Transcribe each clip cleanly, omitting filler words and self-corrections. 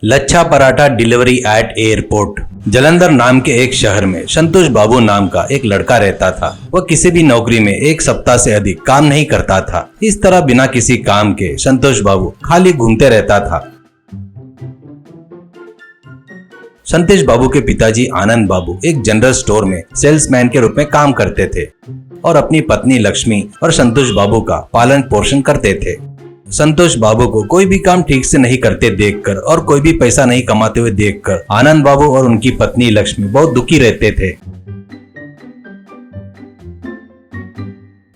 Lachha paratha delivery at airport. Jalandhar नाम के एक शहर में संतोष बाबू नाम का एक लड़का रहता था। वह किसी भी नौकरी में एक सप्ताह से अधिक काम नहीं करता था। इस तरह बिना किसी काम के संतोष बाबू खाली घूमते रहता था। संतोष बाबू के पिताजी आनंद बाबू एक जनरल स्टोर में सेल्समैन के रूप में काम करते थे और अपनी पत्नी लक्ष्मी और संतोष बाबू का पालन पोषण करते थे। संतोष बाबू को कोई भी काम ठीक से नहीं करते देखकर और कोई भी पैसा नहीं कमाते हुए देखकर आनंद बाबू और उनकी पत्नी लक्ष्मी बहुत दुखी रहते थे।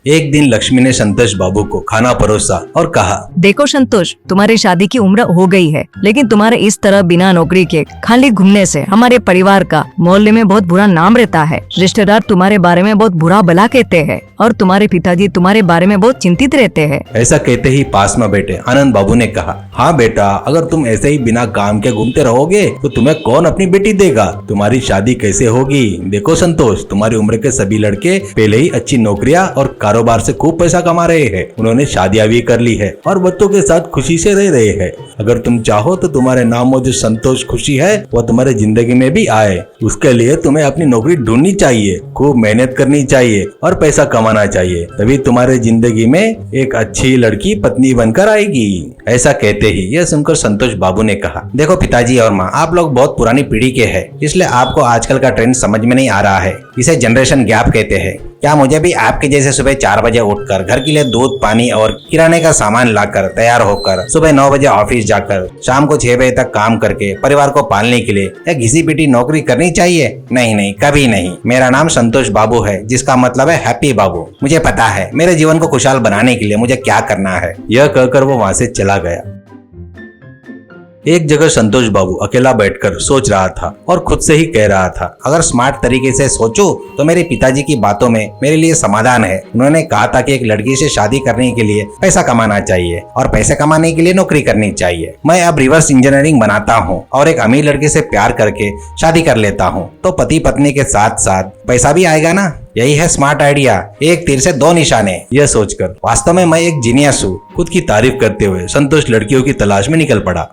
एक दिन लक्ष्मी ने संतोष बाबू को खाना परोसा और कहा, देखो संतोष, तुम्हारी शादी की उम्र हो गई है, लेकिन तुम्हारे इस तरह बिना नौकरी के खाली घूमने से हमारे परिवार का मोहल्ले में बहुत बुरा नाम रहता है। रिश्तेदार तुम्हारे बारे में बहुत बुरा भला कहते हैं और तुम्हारे पिताजी तुम्हारे बारे में बहुत चिंतित रहते हैं। ऐसा कहते ही पास में बैठे आनंद बाबू ने कहा, हाँ बेटा, अगर तुम ऐसे ही बिना काम के घूमते रहोगे तो तुम्हें कौन अपनी बेटी देगा? तुम्हारी शादी कैसे होगी? देखो संतोष, तुम्हारी उम्र के सभी लड़के पहले ही अच्छी नौकरियां और कारोबार से खूब पैसा कमा रहे हैं। उन्होंने शादियां भी कर ली है और बच्चों के साथ खुशी से रह रहे हैं। अगर तुम चाहो तो तुम्हारे नाम में जो संतोष खुशी है वो तुम्हारे जिंदगी में भी आए। उसके लिए तुम्हें अपनी नौकरी ढूंढनी चाहिए, खूब मेहनत करनी चाहिए और पैसा कमाना चाहिए, तभी तुम्हारे जिंदगी में एक अच्छी लड़की पत्नी बनकर आएगी। ऐसा कहते ही यह सुनकर संतोष बाबू ने कहा, देखो पिताजी और माँ, आप लोग बहुत पुरानी पीढ़ी के हैं, इसलिए आपको आजकल का ट्रेंड समझ में नहीं आ रहा है। इसे जनरेशन गैप कहते हैं। क्या मुझे भी आपके जैसे सुबह 4 बजे उठकर घर के लिए दूध, पानी और किराने का सामान लाकर तैयार होकर सुबह 9 बजे ऑफिस जाकर शाम को 6 बजे तक काम करके परिवार को पालने के लिए या घिसी पिटी नौकरी करनी चाहिए? नहीं नहीं, कभी नहीं। मेरा नाम संतोष बाबू है, जिसका मतलब है हैप्पी बाबू। मुझे पता है मेरे जीवन को खुशहाल बनाने के लिए मुझे क्या करना है। यह कहकर वो वहां से चला गया। एक जगह संतोष बाबू अकेला बैठकर सोच रहा था और खुद से ही कह रहा था, अगर स्मार्ट तरीके से सोचूं तो मेरे पिताजी की बातों में मेरे लिए समाधान है। उन्होंने कहा था कि एक लड़की से शादी करने के लिए पैसा कमाना चाहिए और पैसे कमाने के लिए नौकरी करनी चाहिए। मैं अब रिवर्स इंजीनियरिंग बनाता हूँ और एक अमीर लड़की से प्यार करके शादी कर लेता हूँ, तो पति पत्नी के साथ साथ पैसा भी आएगा ना। यही है स्मार्ट आइडिया, एक तीर से 2 निशाने। यह सोचकर वास्तव में मैं एक जीनियस हूँ, खुद की तारीफ करते हुए संतोष लड़कियों की तलाश में निकल पड़ा।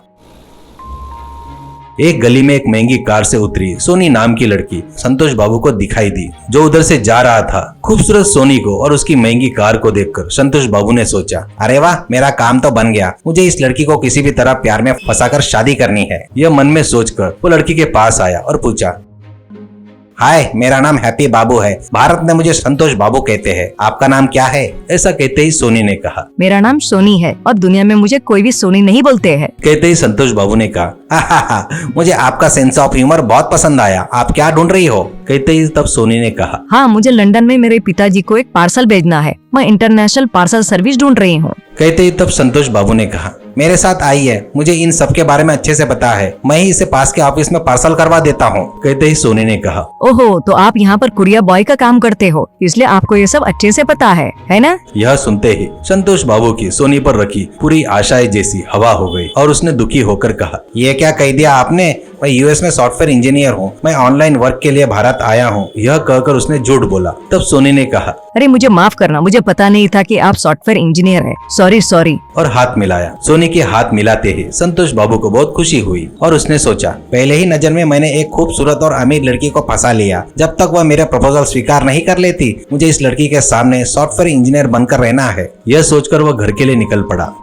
एक गली में एक महंगी कार से उतरी सोनी नाम की लड़की संतोष बाबू को दिखाई दी, जो उधर से जा रहा था। खूबसूरत सोनी को और उसकी महंगी कार को देखकर संतोष बाबू ने सोचा, अरे वाह, मेरा काम तो बन गया। मुझे इस लड़की को किसी भी तरह प्यार में फंसाकर शादी करनी है। यह मन में सोचकर वो लड़की के पास आया और पूछा, हाय, मेरा नाम हैप्पी बाबू है। भारत में मुझे संतोष बाबू कहते हैं, आपका नाम क्या है? ऐसा कहते ही सोनी ने कहा, मेरा नाम सोनी है और दुनिया में मुझे कोई भी सोनी नहीं बोलते हैं। कहते ही संतोष बाबू ने कहा, मुझे आपका सेंस ऑफ ह्यूमर बहुत पसंद आया। आप क्या ढूंढ रही हो? कहते ही तब सोनी ने कहा, हाँ, मुझे लंदन में मेरे पिताजी को एक पार्सल भेजना है। मैं इंटरनेशनल पार्सल सर्विस ढूंढ रही हूँ। कहते ही तब संतोष बाबू ने कहा, मेरे साथ आइए, मुझे इन सब के बारे में अच्छे से पता है। मैं ही इसे पास के ऑफिस में पार्सल करवा देता हूँ। कहते ही सोनी ने कहा, ओहो, तो आप यहाँ पर कुरियर बॉय का काम करते हो, इसलिए आपको ये सब अच्छे से पता है ना? यह सुनते ही संतोष बाबू की सोनी पर रखी पूरी आशाएं जैसी हवा हो गई और उसने दुखी होकर कहा, ये क्या कह दिया आपने? मैं यूएस में सॉफ्टवेयर इंजीनियर हूँ, मैं ऑनलाइन वर्क के लिए भारत आया हूँ। यह कहकर उसने झूठ बोला। तब सोनी ने कहा, अरे मुझे माफ करना, मुझे पता नहीं था कि आप सॉफ्टवेयर इंजीनियर हैं। सॉरी। और हाथ मिलाया। सोनी के हाथ मिलाते ही संतोष बाबू को बहुत खुशी हुई और उसने सोचा, पहले ही नजर में मैंने एक खूबसूरत और अमीर लड़की को फंसा लिया। जब तक वह मेरा प्रपोजल स्वीकार नहीं कर लेती, मुझे इस लड़की के सामने सॉफ्टवेयर इंजीनियर बनकर रहना है। यह सोचकर वह घर के लिए निकल पड़ा।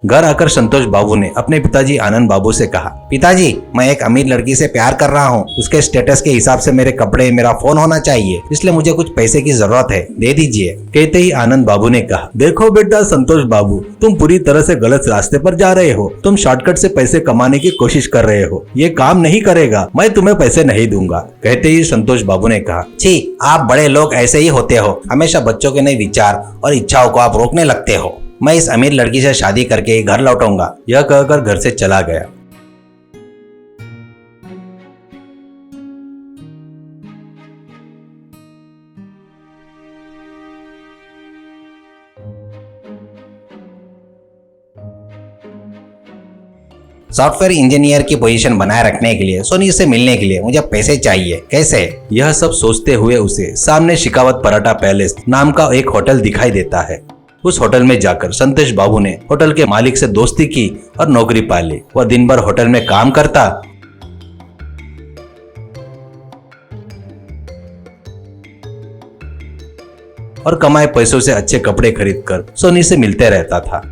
घर आकर संतोष बाबू ने अपने पिताजी आनंद बाबू से कहा, पिताजी, मैं एक अमीर लड़की से प्यार कर रहा हूँ। उसके स्टेटस के हिसाब से मेरे कपड़े, मेरा फोन होना चाहिए, इसलिए मुझे कुछ पैसे की जरूरत है, दे दीजिए। कहते ही आनंद बाबू ने कहा, देखो बेटा संतोष बाबू, तुम पूरी तरह से गलत रास्ते पर जा रहे हो। तुम शॉर्टकट से पैसे कमाने की कोशिश कर रहे हो। ये काम नहीं करेगा, मैं तुम्हें पैसे नहीं दूंगा। कहते ही संतोष बाबू ने कहा, छी, आप बड़े लोग ऐसे ही होते हो, हमेशा बच्चों के नए विचार और इच्छाओं को आप रोकने लगते हो। मैं इस अमीर लड़की से शादी करके घर लौटूंगा। यह कहकर घर से चला गया। सॉफ्टवेयर इंजीनियर की पोजीशन बनाए रखने के लिए सोनी से मिलने के लिए मुझे पैसे चाहिए, कैसे? यह सब सोचते हुए उसे सामने शिकावत पराठा पैलेस नाम का एक होटल दिखाई देता है। उस होटल में जाकर संतोष बाबू ने होटल के मालिक से दोस्ती की और नौकरी पा ली। वह दिन भर होटल में काम करता और कमाए पैसों से अच्छे कपड़े खरीदकर सोनी से मिलते रहता था।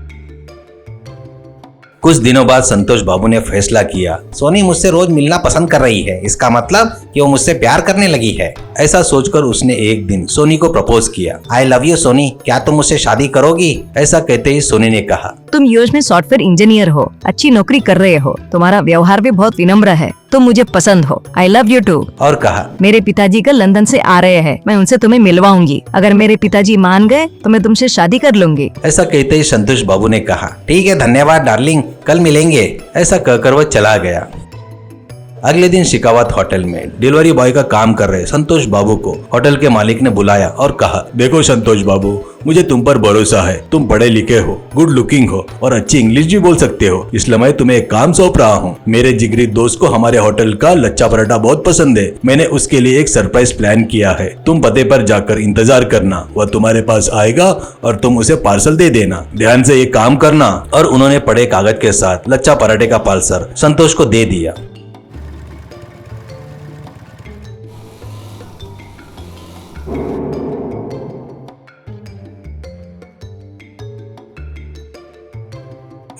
कुछ दिनों बाद संतोष बाबू ने फैसला किया, सोनी मुझसे रोज मिलना पसंद कर रही है, इसका मतलब कि वो मुझसे प्यार करने लगी है। ऐसा सोचकर उसने एक दिन सोनी को प्रपोज किया। आई लव यू सोनी, क्या तुम मुझसे शादी करोगी? ऐसा कहते ही सोनी ने कहा, तुम यूएस में सॉफ्टवेयर इंजीनियर हो, अच्छी नौकरी कर रहे हो, तुम्हारा व्यवहार भी बहुत विनम्र है, तुम मुझे पसंद हो। I love you too. और कहा, मेरे पिताजी कल लंदन से आ रहे हैं, मैं उनसे तुम्हें मिलवाऊंगी। अगर मेरे पिताजी मान गए तो मैं तुमसे शादी कर लूंगी। ऐसा कहते ही संतोष बाबू ने कहा, ठीक है, धन्यवाद डार्लिंग, कल मिलेंगे। ऐसा कहकर वह चला गया। अगले दिन शिकावत होटल में डिलीवरी बॉय का काम कर रहे संतोष बाबू को होटल के मालिक ने बुलाया और कहा, देखो संतोष बाबू, मुझे तुम पर भरोसा है, तुम पढ़े लिखे हो, गुड लुकिंग हो और अच्छी इंग्लिश भी बोल सकते हो, इसलिए मैं तुम्हें एक काम सौंप रहा हूँ। मेरे जिगरी दोस्त को हमारे होटल का लच्छा पराठा बहुत पसंद है, मैंने उसके लिए एक सरप्राइज प्लान किया है। तुम पते पर जाकर इंतजार करना, वह तुम्हारे पास आएगा और तुम उसे पार्सल दे देना, ध्यान से ये काम करना। और उन्होंने पड़े कागज के साथ लच्छा पराठे का पार्सल संतोष को दे दिया।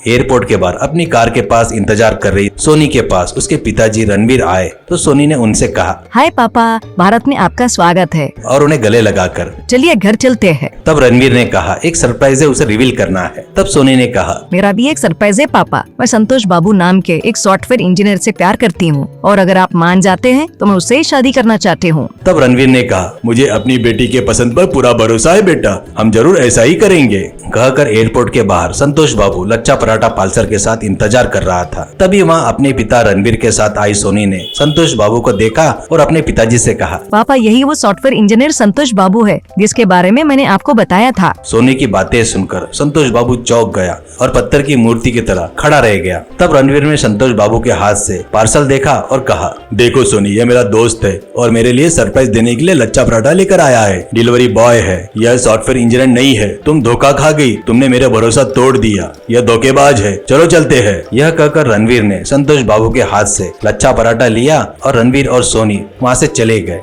एयरपोर्ट के बाहर अपनी कार के पास इंतजार कर रही सोनी के पास उसके पिताजी रणवीर आए तो सोनी ने उनसे कहा, हाय पापा, भारत में आपका स्वागत है। और उन्हें गले लगाकर चलिए घर चलते हैं। तब रणवीर ने कहा, एक सरप्राइज है, उसे रिवील करना है। तब सोनी ने कहा, मेरा भी एक सरप्राइज है पापा, मैं संतोष बाबू नाम के एक सॉफ्टवेयर इंजीनियर से प्यार करती हूँ और अगर आप मान जाते हैं तो मैं उससे ही शादी करना चाहती हूँ। तब रणवीर ने कहा, मुझे अपनी बेटी के पसंद पर पूरा भरोसा है बेटा, हम जरूर ऐसा ही करेंगे। कहकर एयरपोर्ट के बाहर संतोष बाबू लच्छा पराठा पार्सल के साथ इंतजार कर रहा था। तभी वहाँ अपने पिता रणवीर के साथ आई सोनी ने संतोष बाबू को देखा और अपने पिताजी से कहा, पापा यही वो सॉफ्टवेयर इंजीनियर संतोष बाबू है जिसके बारे में मैंने आपको बताया था। सोनी की बातें सुनकर संतोष बाबू चौंक गया और पत्थर की मूर्ति की तरह खड़ा रह गया। तब रणवीर ने संतोष बाबू के हाथ से पार्सल देखा और कहा, देखो सोनी, ये मेरा दोस्त है और मेरे लिए सरप्राइज देने के लिए लच्छा पराठा लेकर आया है, डिलीवरी बॉय है, यह सॉफ्टवेयर इंजीनियर नहीं है, तुम धोखा खा गई, तुमने मेरा भरोसा तोड़ दिया, यह धोखेबाज है, चलो चलते हैं। यह कहकर रणवीर ने संतोष बाबू के हाथ से लच्छा पराठा लिया और रणवीर और सोनी वहाँ से चले गए।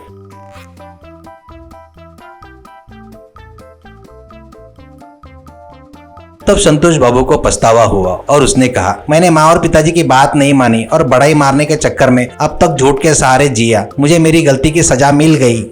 तब संतोष बाबू को पछतावा हुआ और उसने कहा, मैंने माँ और पिताजी की बात नहीं मानी और बड़ाई मारने के चक्कर में अब तक झूठ के सहारे जिया, मुझे मेरी गलती की सजा मिल गई।